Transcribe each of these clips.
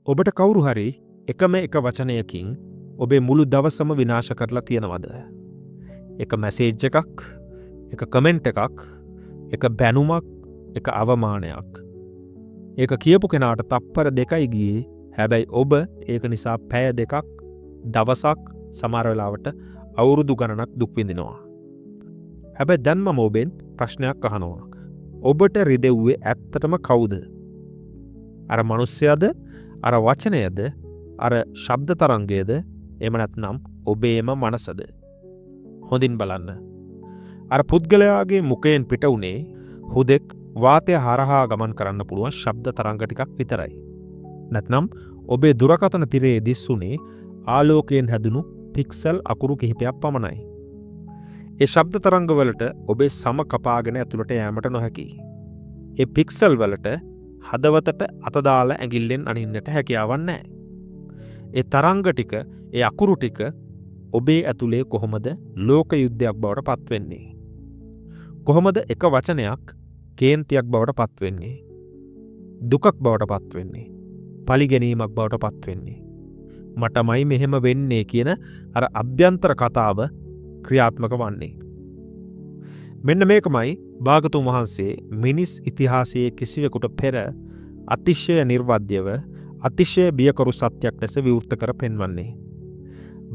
ඔබට කවුරු හරි එකම එක වචනයකින් ඔබේ මුළු දවසම විනාශ කරලා තියෙනවද? එක මැසේජ් එකක්, එක කමෙන්ට් එකක්, එක බැනුමක්, එක අවමානයක්. ඒක කියපු කෙනාට තප්පර 2යි ගියේ. හැබැයි ඔබ ඒක නිසා පැය 2ක්, දවසක්, සමහර වෙලාවට අවුරුදු ගණනක් දුක් විඳිනවා. හැබැයි දැන් මම ඔබෙන් ප්‍රශ්නයක් අහනවා. ඔබට රිදෙව්වේ ඇත්තටම කවුද? අර මිනිස්සයාද? අර වචනයද? අර ශබ්ද තරංගයද? එහෙම නැත්නම් ඔබේම මනසද? හොඳින් බලන්න. අර පුද්ගලයාගේ මුඛයෙන් පිට උනේ හුදෙක් වාතය හරහා ගමන් කරන්න පුළුවන් ශබ්ද තරංග ටිකක් විතරයි. නැත්නම් ඔබේ දුරකථන තිරයේ දිස්සුනේ ආලෝකයෙන් හැදුණු පික්සල් අකුරු කිහිපයක් පමණයි. ඒ ශබ්ද තරංග වලට ඔබේ සම කපාගෙන ඇතුළට යෑමට නොහැකියි. ඒ පික්සල් වලට හදවතට අත දාලා ඇඟිල්ලෙන් අනින්නට හැකියාවක් නැහැ. ඒ තරංග ටික, ඒ අකුරු ටික ඔබේ ඇතුලේ කොහොමද ලෝක යුද්ධයක් බවට පත් වෙන්නේ? කොහොමද එක වචනයක් කේන්තියක් බවට පත් වෙන්නේ? දුකක් බවට පත් වෙන්නේ? පලිගැනීමක් බවට පත් වෙන්නේ? මටමයි මෙහෙම වෙන්නේ කියන අර අභ්‍යන්තර කතාව ක්‍රියාත්මක වන්නේ. මෙන්න මේකමයි භාගතුන් වහන්සේ මිනිස් ඉතිහාසයේ කිසිවෙකුට පෙර අතිශය නිර්වද්‍යව අතිශය බියකරු සත්‍යයක් ලෙස විවෘත කර පෙන්වන්නේ.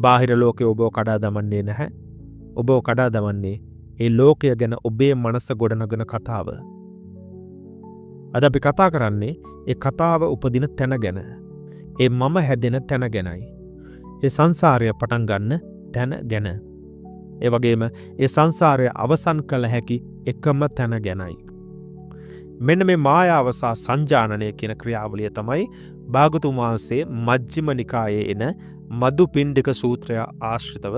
බාහිර ලෝකයේ ඔබව කඩා දමන්නේ නැහැ. ඔබව කඩා දමන්නේ ඒ ලෝකය ගැන ඔබේ මනස ගොඩනගන කතාව. අද අපි කතා කරන්නේ ඒ කතාව උපදින තැන ගැන. ඒ මම හැදෙන තැන ගැනයි. ඒ සංසාරය පටන් ගන්න තැන ගැන. ඒ වගේම ඒ සංසාරය අවසන් කළ හැකි එකම තැන ගැනයි. මෙන්න මේ මායාව සහ සංජානනය කියන ක්‍රියාවලිය තමයි භාගතුන් වහන්සේ මජ්ක්‍ධිම නිකායේ එන මදුපිණ්ඩික සූත්‍රය ආශ්‍රිතව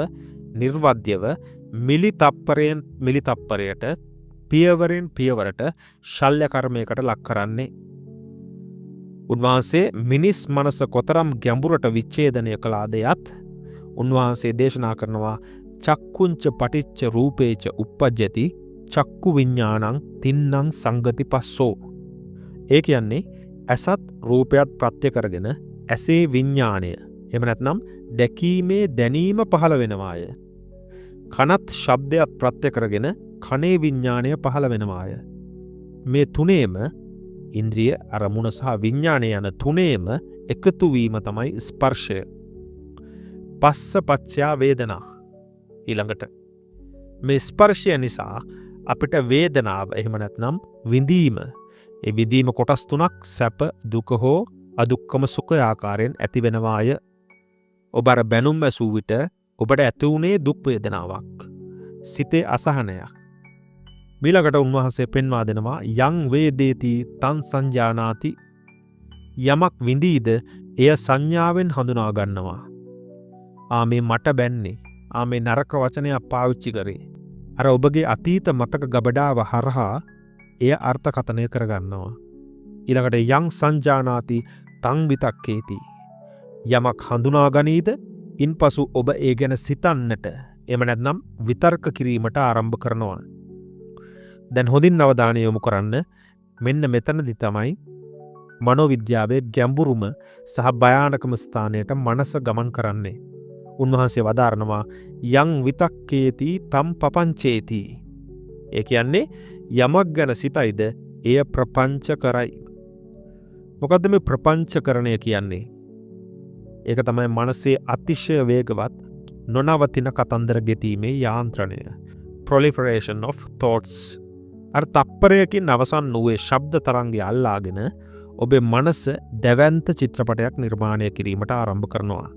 නිර්වද්‍යව මිලි තප්පරයෙන් මිලි තප්පරයට පියවරෙන් පියවරට ශල්‍ය කර්මයකට ලක් කරන්නේ. උන්වහන්සේ මිනිස් මනස කොතරම් ගැඹුරට විච්ඡේදනය කළාදයත් උන්වහන්සේ දේශනා කරනවා චක්කුංච පටිච්ච රූපේච උප්පජ්ජති චක්කු විඤ්ඤාණං තින්නං සංගති පස්සෝ. ඒ කියන්නේ ඇසත් රූපයත් ප්‍රත්‍ය කරගෙන ඇසේ විඤ්ඤාණය, එහෙම නැත්නම් දැකීමේ දැනීම පහළ වෙනවාය. කනත් ශබ්දයක් ප්‍රත්‍ය කරගෙන කනේ විඤ්ඤාණය පහළ වෙනවාය. මේ තුනේම ඉන්ද්‍රිය අරමුණ සහ විඤ්ඤාණය යන තුනේම එකතු වීම තමයි ස්පර්ශය. පස්ස පච්චා වේදනා. ඊළඟට මේ ස්පර්ශය නිසා අපිට වේදනාව, එහෙම නැත්නම් විඳීම, ඒ විඳීම කොටස් තුනක් සැප, දුක හෝ අදුක්කම සුඛ ආකාරයෙන් ඇති වෙනවාය. ඔබ අර බැනුම් ඇසූ විට ඔබට ඇති වුණේ දුක් වේදනාවක්, සිතේ අසහනයක්. ඊළඟට උන්වහන්සේ පෙන්වා දෙනවා යං වේදේති තං සංජානාති. යමක් විඳීද එය සංඥාවෙන් හඳුනා ගන්නවා. මේ මට බැන්නේ, මේ නරක වචනයක් පාවිච්චි කරේ. අර ඔබගේ අතීත මතක ගබඩාව හරහා එය අර්ථකථනය කරගන්නවා. ඊළඟට යං සංජානාති තං විතක්කේති. යමක් හඳුනා ගනීද ඉන්පසු ඔබ ඒ ගැන සිතන්නට, එහෙම නැත්නම් විතර්ක කිරීමට ආරම්භ කරනවා. දැන් හොඳින් අවධානය යොමු කරන්න. මෙන්න මෙතනදි තමයි මනෝවිද්‍යාවේ ගැඹුරුම සහ භයානකම ස්ථානයට මනස ගමන් කරන්නේ. උන්වහන්සේ වදාරනවා යං විතක්කේති තම් පපංචේති. ඒ කියන්නේ යමක් ගැන සිතයිද එය ප්‍රපංච කරයි. මොකද්ද මේ ප්‍රපංචකරණය කියන්නේ? ඒක තමයි මනසේ අතිශය වේගවත් නොනවතින කතන්දර ගෙතීමේ යාන්ත්‍රණය. proliferation of thoughts. අර තප්පරයකින් අවසන් වූයේ ශබ්ද තරංගය අල්ලාගෙන ඔබේ මනස දැවැන්ත චිත්‍රපටයක් නිර්මාණය කිරීමට ආරම්භ කරනවා.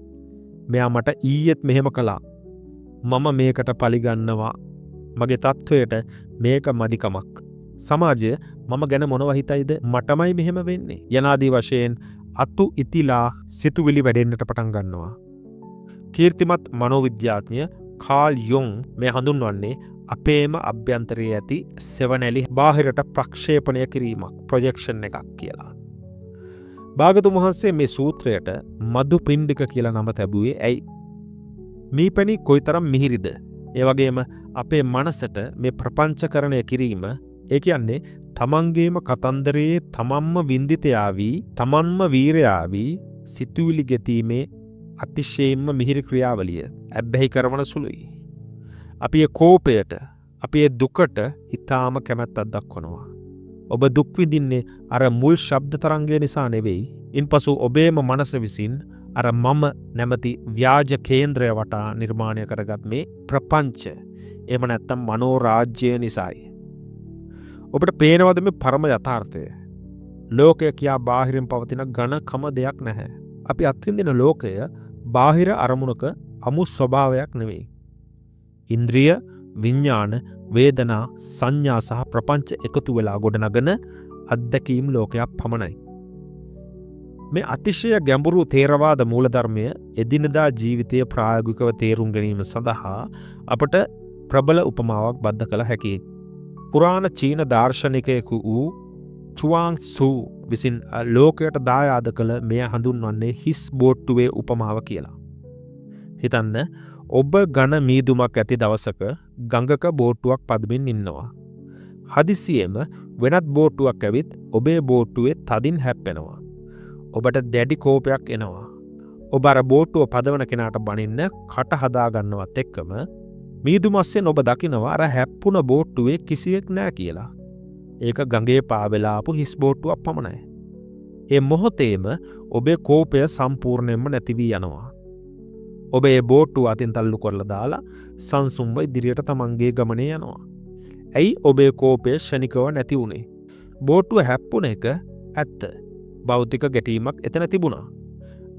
මෙයා මට ඊයේත් මෙහෙම කළා. මම මේකට පලිගන්නවා. මගේ තත්ත්වයට මේක මදිකමක්. සමාජය මම ගැන මොනව හිතයිද? මටමයි මෙහෙම වෙන්නේ. යනාදී වශයෙන් අතු ඉතිලා සිතුවිලි වැඩෙන්නට පටන් ගන්නවා. කීර්තිමත් මනෝවිද්‍යාඥ කාල් යොන් මේ හඳුන්වන්නේ අපේම අභ්‍යන්තරයේ ඇති සෙවණැලි බාහිරට ප්‍රක්ෂේපණය කිරීමක්, ප්‍රොජෙක්ෂන් එකක් කියලා. භාගතුන් වහන්සේ මේ සූත්‍රයට මදුපිණ්ඩික කියලා නම තැබුවේ ඇයි? මීපැණි කොයිතරම් මිහිරිද? ඒ වගේම අපේ මනසට මේ ප්‍රපංචකරණය කිරීම, ඒ කියන්නේ තමන්ගේම කතන්දරයේ තමන්ම වින්දිතයාවී, තමන්ම වීරයාවී, සිතුවිලි ගෙතීමේ අතිශයින්ම මිහිරි ක්‍රියාවලිය ඇබ්බැහි කරවන සුළුයි. අපි ඒ කෝපයට, අපි ඒ දුකට ඊටාම කැමැත්තක් දක්වනවා. ඔබ දුක් විඳින්නේ අර මුල් ශබ්ද තරංගය නිසා නෙවෙයි. ඉන්පසු ඔබේම මනස විසින් අර මම නැමැති ව්‍යාජ කේන්ද්‍රය වටා නිර්මාණය කරගත් මේ ප්‍රපංච, එහෙම නැත්නම් මනෝරාජ්‍ය නිසායි. ඔබට පේනවද මේ පරම යථාර්ථය? ලෝකය කියා බාහිරින් පවතින ඝනකම දෙයක් නැහැ. අපි අත්විඳින ලෝකය බාහිර අරමුණක අමු ස්වභාවයක් නෙවෙයි. ඉන්ද්‍රිය, විඥාන, වේදනා, සංඥා සහ ප්‍රපංච එකතු වෙලා ගොඩනගන අත්දැකීම් ලෝකයක් පමණයි. මේ අතිශය ගැඹුරු ථේරවාද මූලධර්මය එදිනදා ජීවිතයේ ප්‍රායෝගිකව තේරුම් ගැනීම සඳහා අපට ප්‍රබල උපමාවක් බද්ධ කළ හැකියි. පුරාණ චීන දාර්ශනිකයෙකු වූ චුවාං සූ විසින් ලෝකයට දායාද කළ මෙය හඳුන්වන්නේ හිස් බෝට්ටුවේ උපමාව කියලා. හිතන්න, ඔබ ඝන මීදුමක් ඇති දවසක ගඟක බෝට්ටුවක් පදමින් ඉන්නවා. හදිසියෙම වෙනත් බෝට්ටුවක් ඇවිත් ඔබේ බෝට්ටුවේ තදින් හැප්පෙනවා. ඔබට දැඩි කෝපයක් එනවා. ඔබ අර බෝට්ටුව පදවන කෙනාට බනින්න කට හදා ගන්නවත් එක්කම මීදුමස්සෙන් ඔබ දකිනවා අර හැප්පුණ බෝට්ටුවේ කිසිවෙක් නෑ කියලා. ඒක ගඟේ පාවෙලා ආපු හිස් බෝට්ටුවක් පමණයි. ඒ මොහොතේම ඔබේ කෝපය සම්පූර්ණයෙන්ම නැති වී යනවා. ඔබ ඒ බෝට්ටුව අතින් තල්ලු කරලා දාලා සංසුම්ව ඉදිරියට තමන්ගේ ගමනේ යනවා. ඇයි ඔබේ කෝපය ක්ෂණිකව නැති වුණේ? බෝට්ටුව හැප්පුණ එක ඇත්ත. භෞතික ගැටීමක් එතන තිබුණා.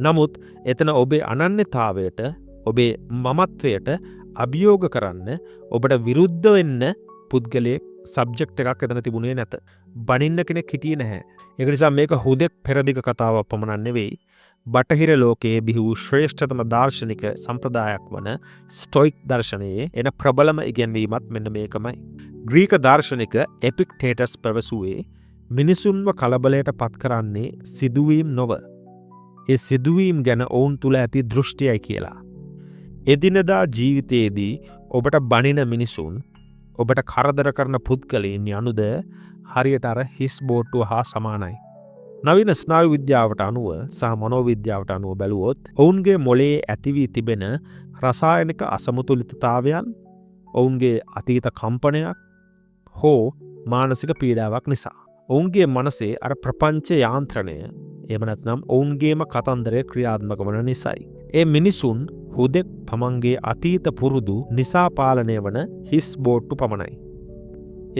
නමුත් එතන ඔබේ අනන්‍යතාවයට, ඔබේ මමත්වයට අභියෝග කරන්න, ඔබට විරුද්ධ වෙන්න පුද්ගලයෙක්, සබ්ජෙක්ට් එකක් එතන තිබුණේ නැත. බනින්න කෙනෙක් හිටියේ නැහැ. ඒක නිසා මේක හුදෙක් පෙරදිග කතාවක් පමණක් නෙවෙයි. බටහිර ලෝකයේ බිහි වූ ශ්‍රේෂ්ඨතම දාර්ශනික සම්ප්‍රදායක් වන ස්ටොයික් දර්ශනයේ එන ප්‍රබලම ඉගැන්වීමත් මෙන්න මේකමයි. ග්‍රීක දාර්ශනික එපික්ටේටස් පැවසුවේ මිනිසුන්ව කලබලයට පත් කරන්නේ සිදුවීම් නොව, ඒ සිදුවීම් ගැන ඔවුන් තුළ ඇති දෘෂ්ටියයි කියලා. එදිනදා ජීවිතයේදී ඔබට බනින මිනිසුන්, ඔබට කරදර කරන පුද්ගලයන් යනුද හරියට අර හිස් බෝට්ටුව හා සමානයි. නවීන ස්නායු විද්‍යාවට අනුව සහ මනෝවිද්‍යාවට අනුව බැලුවොත් ඔවුන්ගේ මොළයේ ඇති වී තිබෙන රසායනික අසමතුලිතතාවයන්, ඔවුන්ගේ අතීත කම්පනයක් හෝ මානසික පීඩාවක් නිසා ඔවුන්ගේ මනසේ අර ප්‍රපංච යාන්ත්‍රණය, එහෙම නැත්නම් ඔවුන්ගේම කතන්දරය ක්‍රියාත්මක වන නිසායි. ඒ මිනිසුන් හුදෙක් තමන්ගේ අතීත පුරුදු නිසා පාලනය වන හිස් බෝට්ටු පමණයි.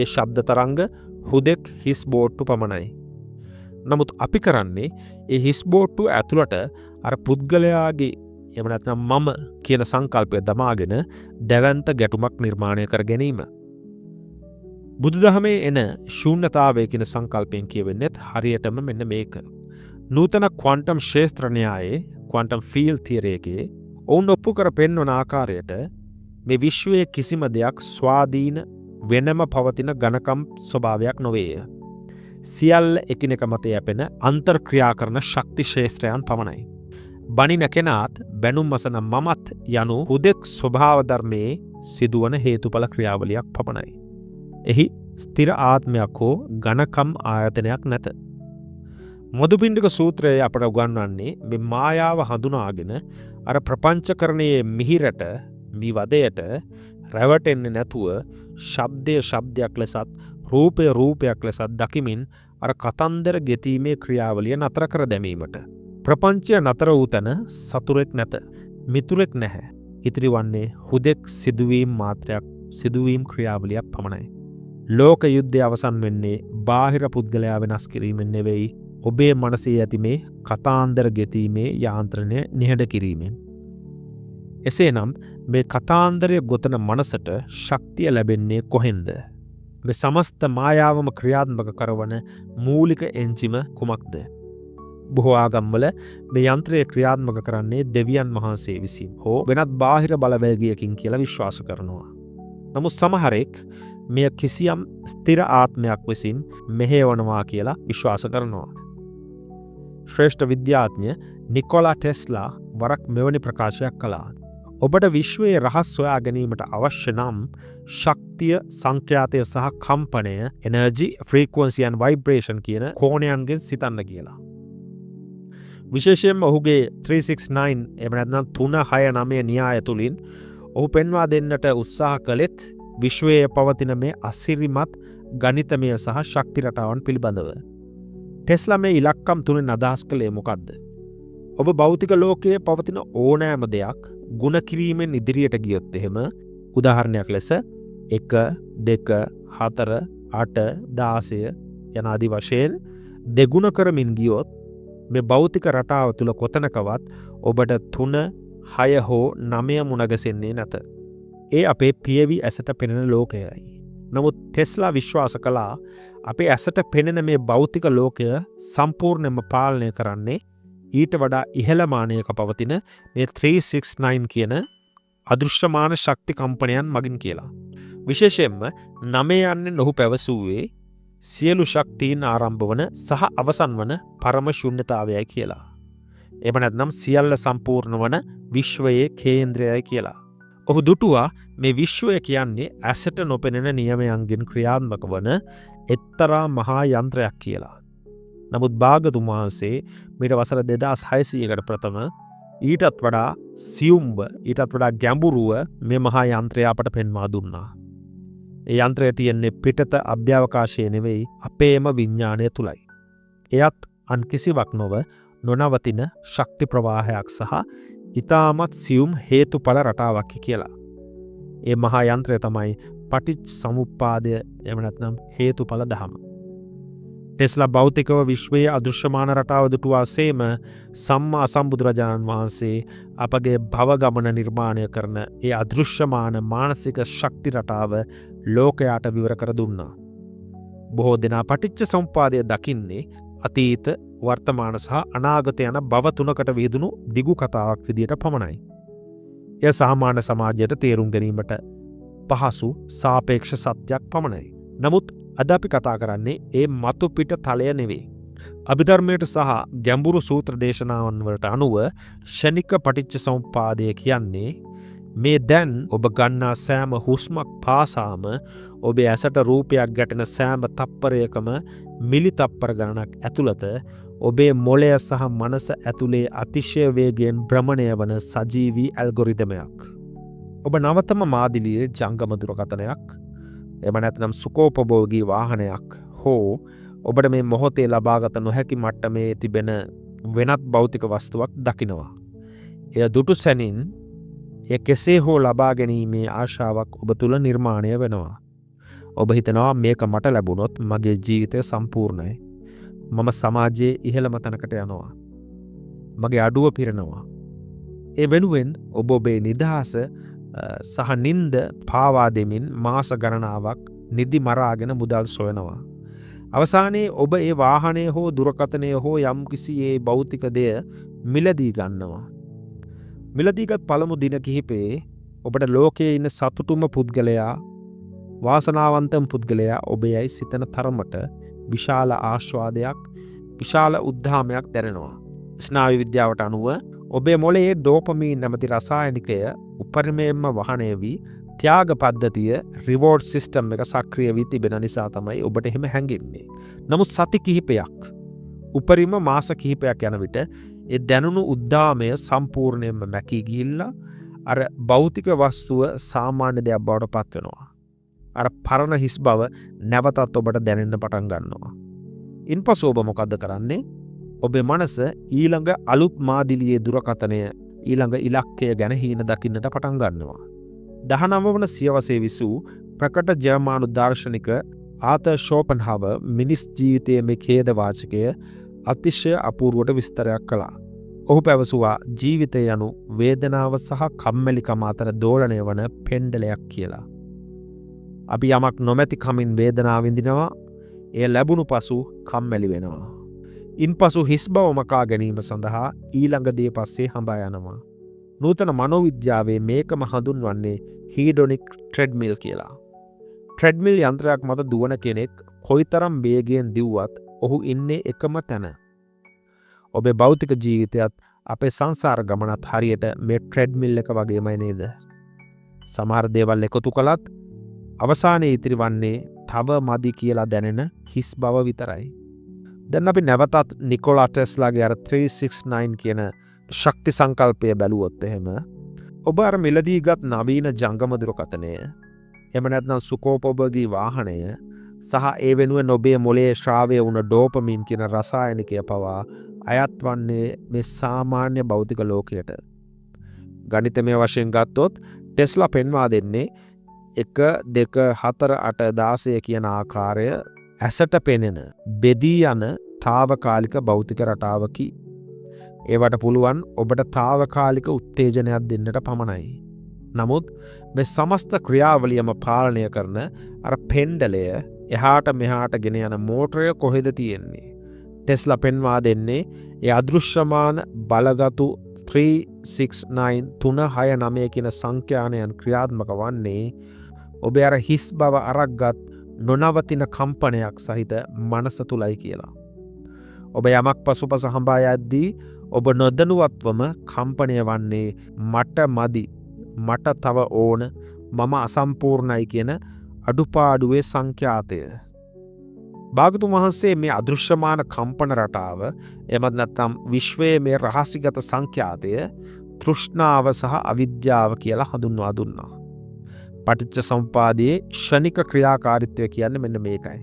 ඒ ශබ්ද තරංග හුදෙක් හිස් බෝට්ටු පමණයි. නමුත් අපි කරන්නේ ඒ හිස් බෝට්ටු ඇතුළට අර පුද්ගලයාගේ, එහෙම නැත්නම් මම කියන සංකල්පය දමාගෙන දැවැන්ත ගැටුමක් නිර්මාණය කර ගැනීම. බුදුදහමේ එන ශූන්‍යතාවය කියන සංකල්පයෙන් කියවෙන්නේත් හරියටම මෙන්න මේක. නූතන ක්වන්ටම් ශාස්ත්‍ර න්‍යායේ, ක්වන්ටම් ෆීල්ඩ් තියරි එකේ ඔවුන් ඔප්පු කර පෙන්වන ආකාරයට මේ විශ්වයේ කිසිම දෙයක් ස්වාධීන වෙනම පවතින ඝනකම් ස්වභාවයක් නොවේය. සියල්ල එකිනෙක මත යැපෙන අන්තර්ක්‍රියා කරන ශක්ති ශාස්ත්‍රයන් පමණයි. බනින කෙනාත් බැනුම් මසන මමත් යනු හුදෙක් ස්වභාව ධර්මයේ සිදුවන හේතුඵල ක්‍රියාවලියක් පමණයි. එහි ස්ථිර ආත්මයක් හෝ ඝනකම් ආයතනයක් නැත. මදුපිණ්ඩික සූත්‍රයේ අපට උගන්වන්නේ මේ මායාව හඳුනාගෙන අර ප්‍රපංචකරණයේ මිහිරට, මිවදයට රැවටෙන්නේ නැතුව ශබ්දය ශබ්දයක් ලෙසත්, රූපය රූපයක් ලෙසත් දකිමින් අර කතන්දර ගෙතීමේ ක්‍රියාවලිය නතර කර දැමීමට. ප්‍රපංචය නතර වූ තැන සතුරෙක් නැත, මිතුරෙක් නැහැ. ඉතිරි වන්නේ හුදෙක් සිදුවීම් මාත්‍රයක්, සිදුවීම් ක්‍රියාවලියක් පමණයි. ලෝක යුද්ධය අවසන් වෙන්නේ බාහිර පුද්ගලයා වෙනස් කිරීමෙන් නෙවෙයි, ඔබේ මනසේ ඇති මේ කතාන්දර ගෙතීමේ යාන්ත්‍රණය නිහඬ කිරීමෙන්. එසේනම් මේ කතාන්දරය ගොතන මනසට ශක්තිය ලැබෙන්නේ කොහෙන්ද? මේ සමස්ත මායාවම ක්‍රියාත්මක කරවන මූලික එන්ජිම කුමක්ද? බොහෝ ආගම්වල මේ යන්ත්‍රය ක්‍රියාත්මක කරන්නේ දෙවියන් වහන්සේ විසින් හෝ වෙනත් බාහිර බලවේගයකින් කියලා විශ්වාස කරනවා. නමුත් සමහරෙක් මෙය කිසියම් ස්ථිර ආත්මයක් විසින් මෙහෙයවනවා කියලා විශ්වාස කරනවා. ශ්‍රේෂ්ඨ විද්‍යාඥ නිකොලා ටෙස්ලා වරක් මෙවැනි ප්‍රකාශයක් කළා. ඔබට විශ්වයේ රහස් සොයා ගැනීමට අවශ්‍ය නම් ශක්තිය, සංඛ්‍යාතය සහ කම්පනය, එනර්ජි, ෆ්‍රීකවන්සි and vibration කියන කෝණයන්ගෙන් සිතන්න කියලා. විශේෂයෙන්ම ඔහුගේ 369 එහෙම නැත්නම් 369 න්‍යාය තුලින් ඔහු පෙන්වා දෙන්නට උත්සාහ කළෙත් විශ්වයේ පවතින මේ අසිරිමත් ගණිතමය සහ ශක්ති රටාවන් පිළිබඳව. ටෙස්ලා මේ ඉලක්කම් තුනෙන් අදහස් කළේ මොකක්ද? ඔබ භෞතික ලෝකයේ පවතින ඕනෑම දෙයක් ගුණ කිරීමෙන් ඉදිරියට ගියොත් එහෙම උදාහරණයක් ලෙස 1 2 4 8 16 යන ආදී වශයෙන් දෙගුණ කරමින් ගියොත් මේ භෞතික රටාව තුල කොතනකවත් ඔබට 3 6 හෝ 9 මුණගැසෙන්නේ නැත. ඒ අපේ පියවි ඇසට පෙනෙන ලෝකයයි. නමුත් ටෙස්ලා විශ්වාස කළා අපේ ඇසට පෙනෙන මේ භෞතික ලෝකය සම්පූර්ණයෙන්ම පාලනය කරන්නේ ඊට වඩා ඉහළ මානයක පවතින මේ 369 කියන අදෘශ්‍යමාන ශක්ති කම්පනයන් මගින් කියලා. විශේෂයෙන්ම 9 යන්නේ ඔහු පැවසුවේ සියලු ශක්තියින් ආරම්භ වන සහ අවසන් වන පරම ශුන්‍යතාවයයි කියලා. එහෙම නැත්නම් සියල්ල සම්පූර්ණ වන විශ්වයේ කේන්ද්‍රයයි කියලා. ඔහු දුටුවා මේ විශ්වය කියන්නේ ඇසට නොපෙනෙන නියමයන්ගෙන් ක්‍රියාත්මක වන එක්තරා මහා යන්ත්‍රයක් කියලා. නමුත් භාගතුන් වහන්සේ මීට වසර 2600කට ප්‍රථම ඊටත් වඩා සියුම්ව ඊටත් වඩා ගැඹුරුව මේ මහා යන්ත්‍රය අපට පෙන්වා දුන්නා. ඒ යන්ත්‍රය තියෙන්නේ පිටත අභ්‍යවකාශයේ නෙවෙයි අපේම විඥාණය තුලයි. එයත් අන් කිසිවක් නොව නොනවතින ශක්ති ප්‍රවාහයක් සහ ඊටමත් සියුම් හේතුඵල රටාවක් කියලා. ඒ මහා යන්ත්‍රය තමයි පටිච්ච සමුප්පාදය එහෙම නැත්නම් හේතුඵල ධම. ටෙස්ලා භෞතිකව විශ්වයේ අදෘශ්‍යමාන රටාව දුටුවාසේම සම්මා සම්බුදුරජාණන් වහන්සේ අපගේ භව ගමන නිර්මාණය කරන ඒ අදෘශ්‍යමාන මානසික ශක්ති රටාව ලෝකයට විවර කර දුන්නා. බොහෝ දෙනා පටිච්ච සමුප්පාදය දකින්නේ අතීත වර්තමාන සහ අනාගත යන භව තුනකට විහිදුණු දිගු කතාවක් විදියට පමණයි. එය සාමාන්‍ය සමාජයට තේරුම් ගැනීමට පහසු සාපේක්ෂ සත්‍යයක් පමණයි. නමුත් අද අපි කතා කරන්නේ ඒ මතු පිට තලය නෙවෙයි. අභිධර්මයට සහ ගැඹුරු සූත්‍ර දේශනාවන් වලට අනුව ෂණික පටිච්ච සමුප්පාදය කියන්නේ මේ දැන් ඔබ ගන්නා සෑම හුස්මක් පාසාම ඔබේ ඇසට රූපයක් ගැටෙන සෑම තප්පරයකම මිලි තප්පර ගණනක් ඇතුළත ඔබේ මොළය සහ මනස ඇතුලේ අතිශය වේගයෙන් භ්‍රමණය වන සජීවී ඇල්ගොරිතමයක්. ඔබ නවතම මාදිලියේ ජංගම දුරකථනයක් එම නැත්නම් සුකෝපභෝගී වාහනයක් හෝ ඔබට මේ මොහොතේ ලබාගත නොහැකි මට්ටමේ තිබෙන වෙනත් භෞතික වස්තුවක් දකිනවා. එය දුටු සැනින් එය කෙසේ හෝ ලබා ගැනීමේ ආශාවක් ඔබ තුළ නිර්මාණය වෙනවා. ඔබ හිතනවා මේක මට ලැබුණොත් මගේ ජීවිතය සම්පූර්ණයි. මම සමාජයේ ඉහළම තැනකට යනවා. මගේ අඩුව පිරෙනවා. ඒ වෙනුවෙන් ඔබ ඔබේ නිදහස සහ නින්ද පාවා දෙමින් මාස ගණනාවක් නිදි මරාගෙන මුදල් සොයනවා. අවසානයේ ඔබ ඒ වාහනය හෝ දුරකථනය හෝ යම්කිසි ඒ භෞතික දෙය මිලදී ගන්නවා. මිලදීගත් පළමු දින කිහිපේ ඔබට ලෝකයේ ඉන්න සතුටුම පුද්ගලයා වාසනාවන්තම පුද්ගලයා ඔබයයි සිතන තරමට විශාල ආශ්වාදයක් විශාල උද්ධාමයක් දැනෙනවා. ස්නායු විද්‍යාවට අනුව ඔබේ මොළයේ ඩෝපමීන් නැමැති රසායනිකය උපරිමයෙන්ම වහනය වී ත්‍යාග පද්ධතිය රිවෝඩ් සිස්ටම් එක සක්‍රිය වී තිබෙන නිසා තමයි ඔබට එහෙම හැඟෙන්නේ. නමුත් සති කිහිපයක් උපරිම මාස කිහිපයක් යන විට ඒ දැනුණු උද්දාමය සම්පූර්ණයෙන්ම මැකී ගිහිල්ලා අර භෞතික වස්තුව සාමාන්‍ය දෙයක් බවට පත් වෙනවා. අර පරණ හිස් බව නැවතත් ඔබට දැනෙන්න පටන් ගන්නවා. ඉන්පසු ඔබ මොකද්ද කරන්නේ? ඔබේ මනස ඊළඟ අලුත් මාදිලියේ දුරකථනය ඊළඟ ඉලක්කය ගැන හීන දකින්නට පටන් ගන්නවා. 19 වන සියවසේ විසූ ප්‍රකට ජර්මානු දාර්ශනික ආතර් ෂෝපන්හාවර් මිනිස් ජීවිතයේ මේ ඛේද වාචකය අතිශය අපූර්වට විස්තරයක් කළා. ඔහු පැවසුවා ජීවිතය යනු වේදනාව සහ කම්මැලිකම අතර දෝලණය වන පෙන්ඩලයක් කියලා. අපි යමක් නොමැති කමින් වේදනාව විඳිනවා. එය ලැබුණු පසු කම්මැලි වෙනවා. ඉන්පසු හිස් බව මකා ගැනීම සඳහා ඊළඟ දේ පස්සේ හඹා යනවා. නූතන මනෝවිද්‍යාවේ මේකම හඳුන්වන්නේ හීඩොනික් ට්‍රෙඩ්මිල් කියලා. ට්‍රෙඩ්මිල් යන්ත්‍රයක් මත දුවන කෙනෙක් කොයිතරම් වේගයෙන් දිව්වත් ඔහු ඉන්නේ එකම තැන. ඔබේ භෞතික ජීවිතයත් අපේ සංසාර ගමනත් හරියට මේ ට්‍රෙඩ්මිල් එක වගේමයි නේද? සමහර දේවල් එකතු කළත් අවසානයේ ඉතිරි වන්නේ තව මදි කියලා දැනෙන හිස් බව විතරයි. දැන් අපි නැවතත් නිකොලා ටෙස්ලාගේ අර 369 කියන ශක්ති සංකල්පය බැලුවොත් එහෙම ඔබ අර මිලදී ගත් නවීන ජංගම දුරකථනය එහෙම නැත්නම් සුඛෝපභෝගී වාහනය සහ ඒ වෙනුවෙන් ඔබේ මොළයේ ශ්‍රාවය වුණ ඩෝපමින් කියන රසායනිකය පවා අයත් වන්නේ මේ සාමාන්‍ය භෞතික ලෝකයට. ගණිතමය වශයෙන් ගත්තොත් ටෙස්ලා පෙන්වා දෙන්නේ 1 2 4 8 16 කියන ආකාරය ඇසට පෙනෙන බෙදී යන తాවකාලික භෞතික රටාවකි. ඒවට පුළුවන් ඔබට తాවකාලික උත්තේජනයක් දෙන්නට පමණයි. නමුත් මේ සමස්ත ක්‍රියාවලියම පාලනය කරන අර පෙන්ඩලය එහාට මෙහාට ගෙන යන මෝටරය කොහෙද තියෙන්නේ? ටෙස්ලා පෙන්වා දෙන්නේ ඒ අදෘශ්‍යමාන බලගතු 369 කියන සංඛ්‍යානයන් ක්‍රියාත්මක වන්නේ ඔබේ අර හිස් බව අරක්ගත් නොනවතින කම්පනයක් සහිත මනස තුලයි කියලා. ඔබ යමක් පසුපස හඹා යද්දී ඔබ නොදැනුවත්වම කම්පනය වන්නේ මට මදි, මට තව ඕන, මම අසම්පූර්ණයි කියන අඩුපාඩුවේ සංඛ්‍යාතය. භාගතුන් වහන්සේ මේ අදෘශ්‍යමාන කම්පන රටාව එමත් නැත්නම් විශ්වයේ මේ රහසිගත සංඛ්‍යාතය තෘෂ්ණාව සහ අවිද්‍යාව කියලා හඳුන්වා දුන්නා. පටිච්ච සමුපාදයේ ක්ෂණික ක්‍රියාකාරීත්වය කියන්නේ මෙන්න මේකයි.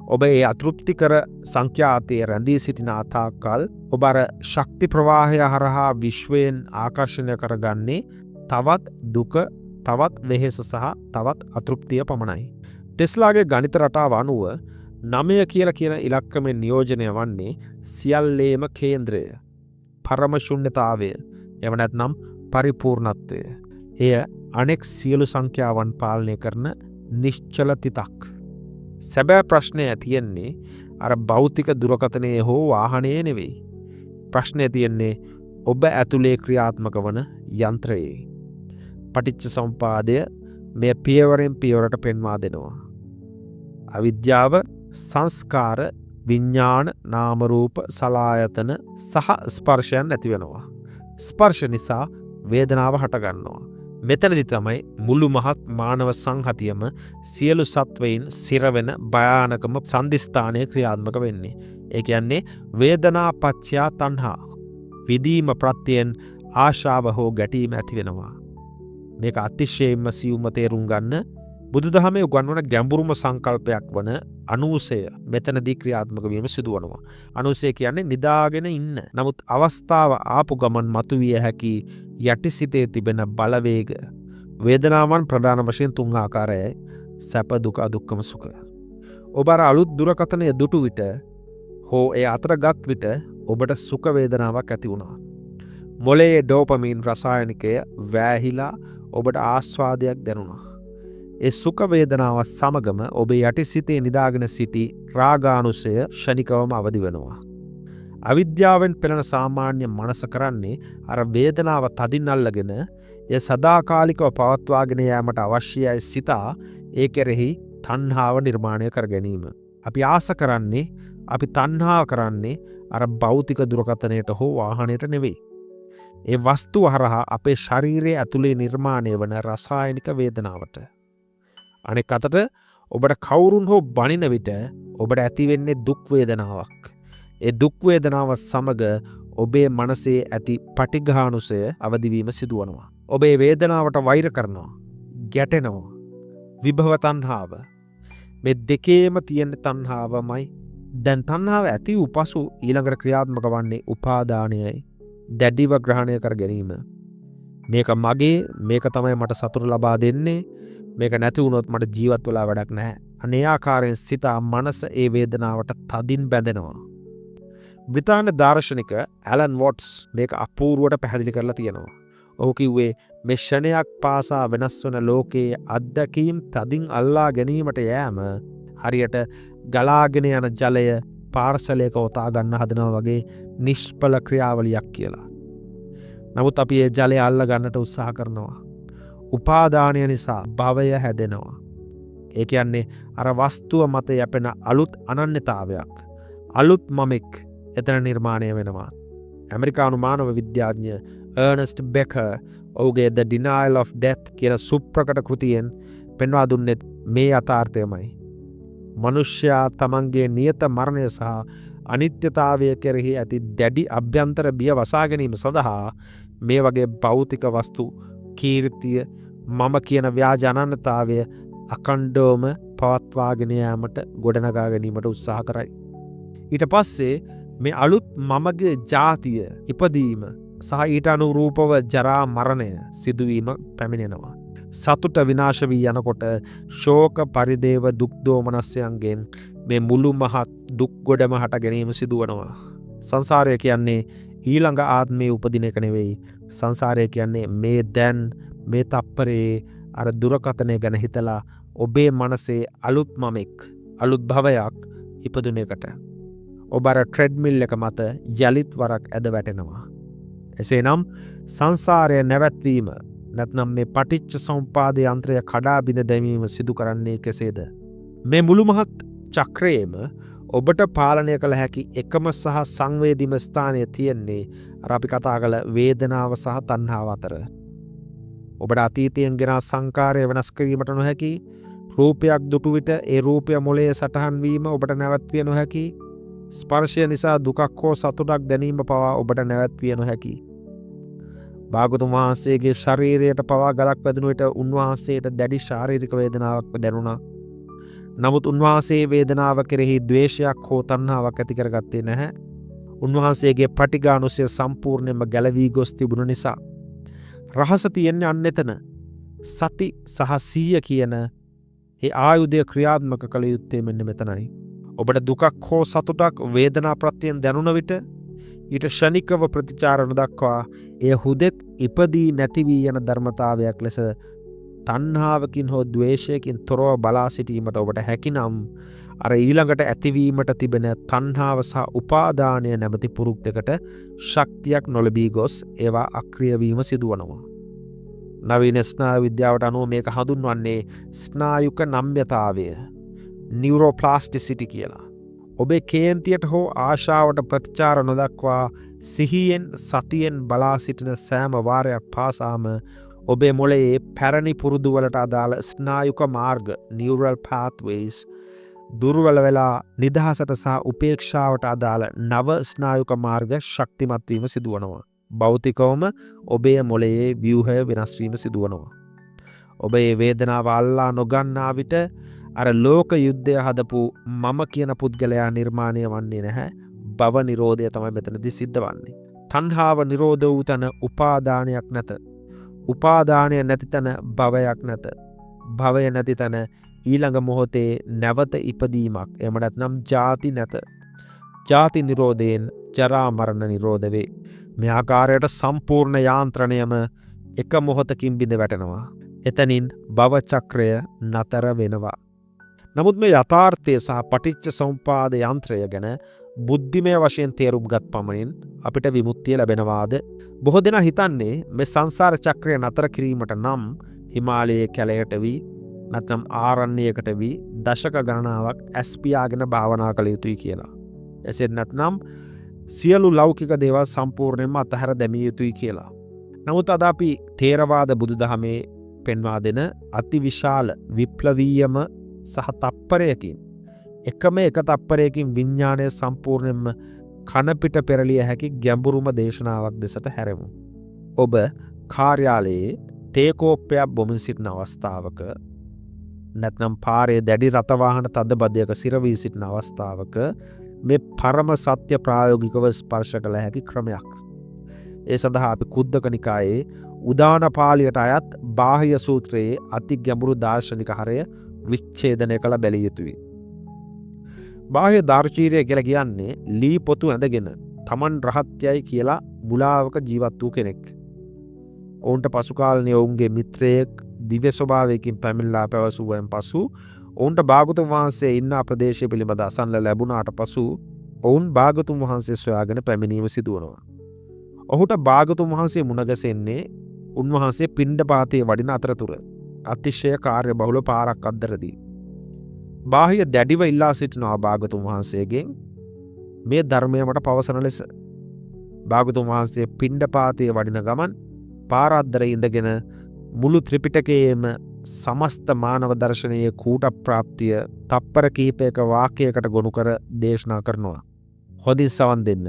ඔබ ඒ අතෘප්තිකර සංඛ්‍යාතයේ රැඳී සිටින ආතාකල් ඔබ අර ශක්ති ප්‍රවාහය හරහා විශ්වයෙන් ආකර්ෂණය කරගන්නේ තවත් දුක, තවත් වෙහෙස සහ තවත් අතෘප්තිය පමණයි. ටෙස්ලාගේ ගණිත රටාව අනුව 9 කියලා කියන ඉලක්කමෙන් නියෝජනය වන්නේ සියල්ලේම කේන්ද්‍රය, පරම ශුන්‍යතාවය, එව නැත්නම් පරිපූර්ණත්වය. එය අනෙක් සියලු සංඛ්‍යාවන් පාලනය කරන නිශ්චල තිතක්. සැබෑ ප්‍රශ්නය තියෙන්නේ අර භෞතික දුරකථනයේ හෝ වාහනයේ නෙවෙයි. ප්‍රශ්නය තියෙන්නේ ඔබ ඇතුලේ ක්‍රියාත්මක වන යන්ත්‍රයේ. පටිච්ච සමුපාදය මේ පියවරෙන් පියවරට පෙන්වා දෙනවා. අවිද්‍යාව සංස්කාර, විඥාන, නාම රූප, සලආයතන සහ ස්පර්ශයන් ඇති වෙනවා. ස්පර්ශ නිසා වේදනාව හට ගන්නවා. මෙතනදි තමයි මුළු මහත් මානව සංහතියම සියලු සත්වයින් සිරවෙන භයානකම සන්දිස්ථානයේ ක්‍රියාත්මක වෙන්නේ. ඒ කියන්නේ වේදනා පත්‍යා තණ්හා. විදීම ප්‍රත්‍යයෙන් ආශාව හෝ ගැටීම ඇති වෙනවා. මේක අතිශයින්ම සියුම්ව තේරුම් ගන්න බුදුදහමේ උගන්වන ගැඹුරුම සංකල්පයක් වන අනුසය මෙතනදී ක්‍රියාත්මක වීම සිදුවනවා. අනුසය කියන්නේ නිදාගෙන ඉන්න. නමුත් අවස්ථාව ආපු ගමන් මතුවිය හැකි යටිසිතේ තිබෙන බලවේග. වේදනාවන් ප්‍රධාන වශයෙන් 3 ආකාරයයි. සැප, දුක, දුක්ඛම සුඛ. ඔබ අර අලුත් දුරකථනය දුටු විට හෝ ඒ අතර ගත් විට ඔබට සුඛ වේදනාවක් ඇති වුණා. මොළයේ ඩෝපමින් රසායනිකය වැහිලා ඔබට ආස්වාදයක් දැනුණා. ඒ සුඛ වේදනාව සමගම ඔබේ යටිසිතේ නිදාගෙන සිටි රාගානුසය ෂණිකවම අවදි වෙනවා. අවිද්‍යාවෙන් පෙළෙන සාමාන්‍ය මනස කරන්නේ අර වේදනාව තදින් අල්ලගෙන එය සදාකාලිකව පවත්වාගෙන යාමට අවශ්‍යයි සිතා ඒ කෙරෙහි තණ්හාව නිර්මාණය කර ගැනීම. අපි ආස කරන්නේ, අපි තණ්හා කරන්නේ අර භෞතික දුරකථනයට හෝ වාහනයට නෙවෙයි. ඒ වස්තුව හරහා අපේ ශරීරයේ ඇතුලේ නිර්මාණය වන රසායනික වේදනාවට. අනෙක් අතට ඔබට කවුරුන් හෝ බනින විට ඔබට ඇතිවෙන්නේ දුක් වේදනාවක්. ඒ දුක් වේදනාව සමග ඔබේ මනසේ ඇති පටිඝානුසය අවදිවීම සිදුවනවා. ඔබේ වේදනාවට වෛර කරනවා, ගැටෙනවා. විභව තණ්හාව. මේ දෙකේම තියෙන තණ්හාවමයි. දැන් තණ්හාව ඇති වූ පසු ඊළඟට ක්‍රියාත්මක වන්නේ උපාදානයයි. දැඩිව ග්‍රහණය කර ගැනීම. මේක මගේ, මේක තමයි මට සතුට ලබා දෙන්නේ, මේක නැති වුණොත් මට ජීවත් වෙලා වැඩක් නැහැ. අනේ ආකාරයෙන් සිතා මනස ඒ වේදනාවට තදින් බැඳෙනවා. බ්‍රිතාන්‍ය දාර්ශනික ඇලන් වොට්ස් මේක අපූර්වට පැහැදිලි කරලා තියෙනවා. ඔහු කිව්වේ මේ ෂණයක් පාසා වෙනස් වන ලෝකයේ අත්දැකීම් තදින් අල්ලා ගැනීමට යෑම හරියට ගලාගෙන යන ජලය පාර්සලයක ඔතා ගන්න හදනවා වගේ නිෂ්ඵල ක්‍රියාවලියක් කියලා. නමුත් අපි ඒ ජලය අල්ල ගන්නට උත්සාහ කරනවා. උපාදානය නිසා භවය හැදෙනවා. ඒ කියන්නේ අර වස්තුව මත යැපෙන අලුත් අනන්‍යතාවයක්, අලුත් මමෙක් එතන නිර්මාණය වෙනවා. ඇමරිකානු මානව විද්‍යාඥ අර්නස්ට් බෙකර් ඔහුගේ The Denial of Death කියන සුප්‍රකට කෘතියෙන් පෙන්වා දුන්නේ මේ යථාර්ථයමයි. මනුෂ්‍යයා තමන්ගේ නියත මරණය සහ අනිත්‍යතාවය කෙරෙහි ඇති දැඩි අභ්‍යන්තර බිය වසා ගැනීම සඳහා මේ වගේ භෞතික වස්තු කීර්තිය මම කියන ව්‍යාජ අනන්‍යතාවය අකණ්ඩවම පවත්වාගෙන යාමට ගොඩනගා ගැනීමට උත්සාහ කරයි. ඊට පස්සේ මේ අලුත් මමගේ ජාතිය ඉපදීම සහ ඊට අනුරූපව ජරා මරණය සිදුවීම පැමිණෙනවා. සතුට විනාශ වී යනකොට ශෝක පරිදේව දුක් දෝමනස්යන්ගෙන් මේ මුළු මහත් දුක් ගොඩම හට ගැනීම සිදුවනවා. සංසාරය කියන්නේ ඊළඟ ආත්මයේ උපදින එක නෙවෙයි. සංසාරය කියන්නේ මේ දැන් මේ තප්පරේ අර දුරකථනය ගැන හිතලා ඔබේ මනසේ අලුත් මමෙක් අලුත් භවයක් ඉපදුන එකට. ඔබ අර ට්‍රෙඩ්මිල් එක මත යලිත් වරක් ඇද වැටෙනවා. එසේනම් සංසාරය නැවැත්වීම නැත්නම් මේ පටිච්ච සමුප්පාද යන්ත්‍රය කඩා බිඳ දැමීම සිදු කරන්නේ කෙසේද? මේ මුළු මහත් චක්‍රයේම ඔබට පාලනය කළ හැකි එකම සහ සංවේදීම ස්ථානය තියෙන්නේ අර අපි කතා කළ වේදනාව සහ තණ්හාව අතර. ඔබට අතීතයෙන් ගෙන සංකාරය වෙනස් කිරීමට නොහැකි, රූපයක් දුටු විට ඒ රූපය මොළයේ සටහන් වීම ඔබට නැවැත්විය නොහැකි, ස්පර්ශය නිසා දුකක් හෝ සතුටක් දැනීම පවා ඔබට නැවැත්විය නොහැකි. භාගතුන් වහන්සේගේ ශරීරයට පවා ගලක් වැදුණු විට උන්වහන්සේට දැඩි ශාරීරික වේදනාවක් දැනුණා. නමුත් උන්වහන්සේ වේදනාව කෙරෙහි ද්වේෂයක් හෝ තණ්හාවක් ඇති කරගත්තේ නැහැ. උන්වහන්සේගේ පටිඝානුසය සම්පූර්ණයෙන්ම ගැලවී ගොස් තිබුණ නිසා. රහස තියෙන්නේ අන්න එතන. සති සහ සිහිය කියන ඒ ආයුධය ක්‍රියාත්මක කළ යුත්තේ මෙන්න මෙතනයි. ඔබට දුකක් හෝ සතුටක් වේදනා ප්‍රත්‍යයෙන් දැනුණ විට ඊට ෂණිකව ප්‍රතිචාර නොදක්වා එය හුදෙක් ඉපදී නැති වී යන ධර්මතාවයක් ලෙස තණ්හාවකින් හෝ ද්වේෂයකින් තොරව බලා සිටීමට ඔබට හැකිනම් අර ඊළඟට ඇතිවීමට තිබෙන තණ්හාව සහ උපාදානය නැමැති පුරුක් දෙකට ශක්තියක් නොලැබී ගොස් ඒවා අක්‍රිය වීම සිදුවනවා. නවීන ස්නායු විද්‍යාවට අනුව මේක හඳුන්වන්නේ ස්නායුක නම්‍යතාවය, නියුරෝප්ලාස්ටිසිටි කියලා. ඔබේ කේන්තියට හෝ ආශාවට ප්‍රතිචාර නොදක්වා සිහියෙන් සතියෙන් බලා සිටින සෑම වාරයක් පාසාම ඔබේ මොළයේ පැරණි පුරුදුවලට අදාළ ස්නායුක මාර්ග neural pathways දුර්වල වෙලා නිදහසට සහ උපේක්ෂාවට අදාළ නව ස්නායුක මාර්ග ශක්තිමත් වීම සිදුවනවා. භෞතිකවම ඔබේ මොළයේ ව්‍යුහය වෙනස් වීම සිදුවනවා. ඔබේ වේදනාව අල්ලා නොගන්නා විට අර ලෝක යුද්ධය හදපු මම කියන පුද්ගලයා නිර්මාණය වන්නේ නැහැ. භව නිරෝධය තමයි මෙතනදී සිද්ධ වන්නේ. තණ්හාව නිරෝධ වූ තැන උපාදානයක් නැත. උපාදානය නැති තැන භවයක් නැත. භවය නැති තැන ඊළඟ මොහොතේ නැවත ඉපදීමක් එහෙම නැත්නම් ජාති නැත. ජාති නිරෝධයෙන් ජරා මරණ නිරෝධ වේ. මේ ආකාරයට සම්පූර්ණ යාන්ත්‍රණයම එක මොහොතකින් බිඳ වැටෙනවා. එතනින් භව චක්‍රය නතර වෙනවා. නමුත් මේ යථාර්ථය සහ පටිච්ච සමුප්පාද යන්ත්‍රය ගැන බුද්ධිමය වශයෙන් තේරුම් ගත් පමණින් අපිට විමුක්තිය ලැබෙනවාද? බොහෝ දෙනා හිතන්නේ මේ සංසාර චක්‍රය නතර කිරීමට නම් හිමාලයේ කැලයට වී නැත්නම් ආරණ්‍යයකට වී දශක ගණනාවක් ඇස් පියාගෙන භාවනා කළ යුතුයි කියලා. එසේත් නැත්නම් සියලු ලෞකික දේවල් සම්පූර්ණයෙන්ම අතහැර දැමිය යුතුයි කියලා. නමුත් අද අපි ථේරවාද බුදුදහමේ පෙන්වා දෙන අතිවිශාල විප්ලවීයම සහ තප්පරයකින් එකම එක තප්පරයකින් විඥානය සම්පූර්ණයෙන්ම කනපිට පෙරලිය හැකි ගැඹුරුම දේශනාවක් දෙසට හැරෙමු. ඔබ කාර්යාලයේ තේකෝප්පයක් බොමින් සිටින අවස්ථාවක නැත්නම් පාරේ දැඩි රථවාහන තදබදයක සිරවී සිටින අවස්ථාවක මේ පරම සත්‍ය ප්‍රායෝගිකව ස්පර්ශ කළ හැකි ක්‍රමයක්. ඒ සඳහා අපි කුද්දක නිකායේ උදාන පාළියට අයත් බාහ්‍ය සූත්‍රයේ අති ගැඹුරු දාර්ශනික හරය විච්ඡේදනය කළ බැලිය යුතුයි. බාහ්‍ය දාර්ශනිකය කියලා කියන්නේ ලී පොතු ඇඳගෙන තමන් රහත්යයි කියලා මුලාවක ජීවත් වූ කෙනෙක්. ඔවුන්ට පසු කාලයේ ඔවුන්ගේ මිත්‍රයෙක් දිව්‍ය ස්වභාවයකින් පැමිණලා පැවසුවෙන් පසු ඔවුන්ට භාගතුන් වහන්සේ ඉන්න ප්‍රදේශය පිළිබඳ අසන්න ලැබුණාට පසු ඔවුන් භාගතුන් වහන්සේ සොයාගෙන පැමිණීම සිදුවනවා. ඔහුට භාගතුන් වහන්සේ මුණ ගැසෙන්නේ උන්වහන්සේ පිණ්ඩපාතයේ වඩින අතරතුර අතිශය කාර්ය බහුල පාරක් අද්දරදී. බාහ්‍ය දැඩිව ඉල්ලා සිටිනවා භාගතුන් වහන්සේගෙන් මේ ධර්මය මට පවසන ලෙස. භාගතුන් වහන්සේ පිණ්ඩපාතයේ වඩින ගමන් පාර අද්දරේ ඉඳගෙන මුළු ත්‍රිපිටකයේම සමස්ත මානව දර්ශනයේ කූට ප්‍රාප්තිය තප්පර කිහිපයක වාක්‍යයකට ගොනු කර දේශනා කරනවා. හොඳින් සවන් දෙන්න.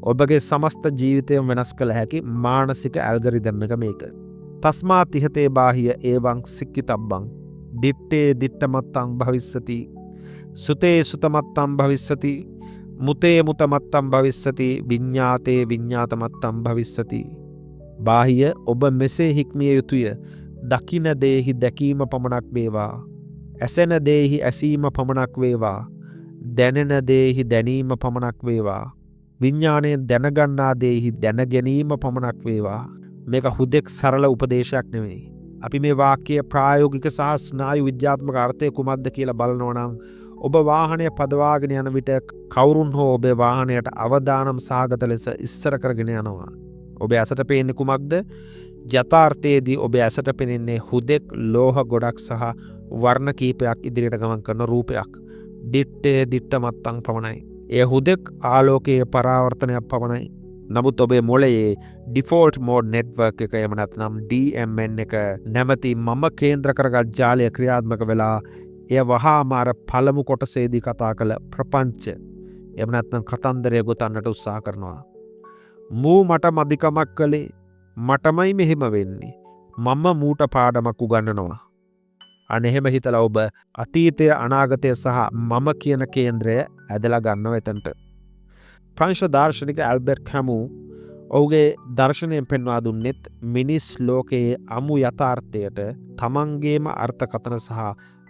ඔබගේ සමස්ත ජීවිතය වෙනස් කළ හැකි මානසික ඇල්ගරිදම් එක මේක. තස්මා තිහතේ බාහිය ඒවං සික්කිතබ්බං දිට්ඨේ දිට්ඨමත්තං භවිස්සති සුතේ සුතමත්තං භවිස්සති මුතේ මුතමත්තං භවිස්සති විඤ්ඤාතේ විඤ්ඤාතමත්තං භවිස්සති. බාහිය ඔබ මෙසේ හික්මිය යුතුය. දකින දේහි දැකීම පමණක් වේවා. ඇසෙන දේහි ඇසීම පමණක් වේවා. දැනෙන දේහි දැනීම පමණක් වේවා. විඤ්ඤාණයෙන් දැනගන්නා දේහි දැනගැනීම පමණක් වේවා. මේක හුදෙක් සරල උපදේශයක් නෙවෙයි. අපි මේ වාක්‍ය ප්‍රායෝගික සහ ස්නායු විද්‍යාත්මක අර්ථය කුමක්ද කියලා බලනවා නම් ඔබ වාහනය පදවාගෙන යන විට කවුරුන් හෝ ඔබේ වාහනයට අවදානම් සහගත ලෙස ඉස්සර කරගෙන යනවා. ඔබ ඇසට පේන්නේ කුමක්ද? යථාර්ථයේදී ඔබ ඇසට පෙනෙන්නේ හුදෙක් ලෝහ ගොඩක් සහ වර්ණ කීපයක් ඉදිරියට ගමන් කරන රූපයක්. දිට්ඨේ දිට්ඨමත්තං පමණයි. එය හුදෙක් ආලෝකයේ පරාවර්තනයක් පමණයි. නමුත් ඔබේ මොළයේ ඩිෆෝල්ට් මෝඩ් නෙට්වර්ක් එක එහෙම නැත්නම් DMN එක නැමැති මම කේන්ද්‍ර කරගත් ජාලය ක්‍රියාත්මක වෙලා එය වහාම අර පළමු කොටසේදී කතා කළ ප්‍රපංච එහෙම නැත්නම් කතන්දරය ගොතන්නට උත්සාහ කරනවා. මූ මට මදිකමක් කළේ මටමයි මෙහෙම වෙන්නේ. මම මූට පාඩමක් උගන්වනවා. අන්න එහෙම හිතලා ඔබ අතීතය අනාගතය සහ මම කියන කේන්ද්‍රය ඇදලා ගන්නවා එතනට. ප්‍රංශ දාර්ශනික ඇල්බර්ට් කැමූ ඔහුගේ දර්ශනයෙන් පෙන්වා දුන්නෙත් මිනිස් ලෝකයේ අමු යථාර්ථයට තමන්ගේම අර්ථකථන සහ